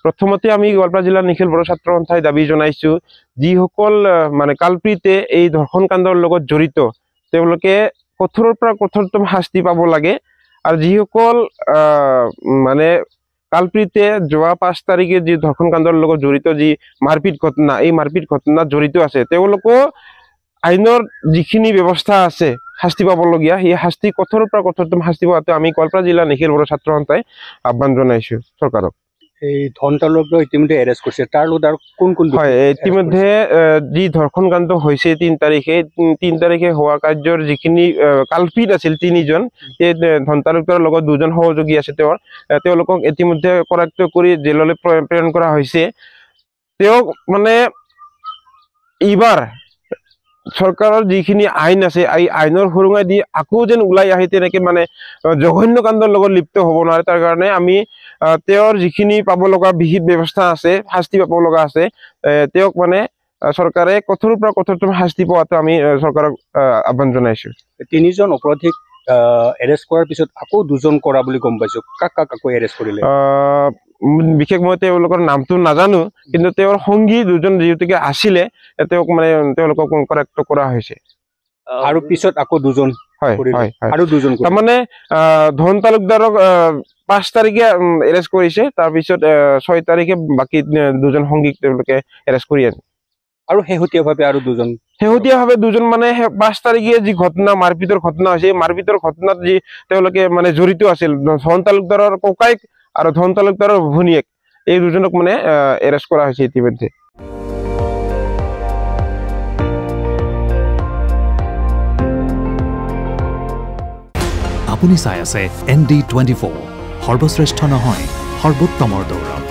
প্ৰথমতে আমি গোৱালপাৰা জিলাৰ নিখিল বড়ো ছাত্ৰ সন্থাই দাবী জনাইছো যিসকল মানে কালপ্ৰিতে এই ধৰ্ষণ কাণ্ডৰ লগত জড়িত তেওঁলোকে কঠোৰৰ পৰা কঠোৰতম শাস্তি পাব লাগে আৰু যিসকল মানে কালপ্ৰিতে যোৱা 5 তাৰিখে যি ধৰ্ষণ কাণ্ডৰ লগত জড়িত যি মাৰপিট ঘটনা এই মাৰপিট ঘটনাত জড়িত আছে তেওঁলোকো আইনৰ যিখিনি ব্যৱস্থা আছে শাস্তি পাবলগীয়া সেই শাস্তি কঠোৰৰ পৰা কঠোৰতম শাস্তি পোৱাটো আমি গোৱালপাৰা জিলা নিখিল বড়ো ছাত্ৰ সন্থাই আহ্বান জনাইছো চৰকাৰক এই ধন তালুকদাৰ ইতিমধ্যে এৰেষ্ট কৰিছে তাৰ লগত আৰু কোন কোন হয় ইতিমধ্যে যি ধৰ্ষণ কাণ্ড হৈছে 3 তাৰিখে হোৱা কাৰ্যৰ যিখিনি কালপিত আছিল 3জন এই ধন তালুকদাৰৰ লগত 2জন সহযোগী আছে তেওঁলোকক ইতিমধ্যে কৰায়ত্ব কৰি জেললৈ প্ৰেৰণ কৰা হৈছে তেওঁক মানে এইবাৰ চৰকাৰৰ যিখিনি আইন আছে এই আইনৰ সুৰুঙাই দি আকৌ যেন ওলাই আহি তেনেকে মানে জঘন্য কাণ্ডৰ লগত লিপ্ত হ'ব নোৱাৰে তাৰ কাৰণে আমি তেওঁৰ যিখিনি পাব লগা বিহিত ব্যৱস্থা আছে শাস্তি পাব লগা আছে তেওঁক মানে চৰকাৰে কঠোৰৰ পৰা কঠোৰতম শাস্তি পোৱাটো আমি চৰকাৰক আহ্বান জনাইছো 3জন অপৰাধীক এৰেষ্ট কৰাৰ পিছত আকৌ 2জন কৰা বুলি গম পাইছো কাক আকৌ এৰেষ্ট কৰিলে বিশেষ মই তেওঁলোকৰ নামটো নাজানো কিন্তু তেওঁৰ সংগী 2জন যিহেতুকে আছিলে তেওঁক মানে তেওঁলোকক কৰায়ত্ব কৰা হৈছে আৰু পিছত আকৌ 2জন হয় আৰু 2জন তাৰমানে ধন তালুকদাৰক 5 তাৰিখে এৰেষ্ট কৰিছে তাৰপিছত 6 তাৰিখে বাকী 2জন সংগীক তেওঁলোকে এৰেষ্ট কৰি আছে আৰু শেহতীয়াভাৱে আৰু 2জন মানে 5 তাৰিখে যি ঘটনা মাৰপিটৰ ঘটনা হৈছে মাৰপিটৰ ঘটনাত যি তেওঁলোকে মানে জড়িত আছিল ধন তালুকদাৰৰ ককাইক আৰু ধন তালুকদাৰৰ ভনীয়েক এই 2জনক মানে এৰেষ্ট কৰা হৈছে ইতিমধ্যে আপুনি চাই আছে ND24 সৰ্বশ্ৰেষ্ঠ নহয় সৰ্বোত্তমৰ দৌৰত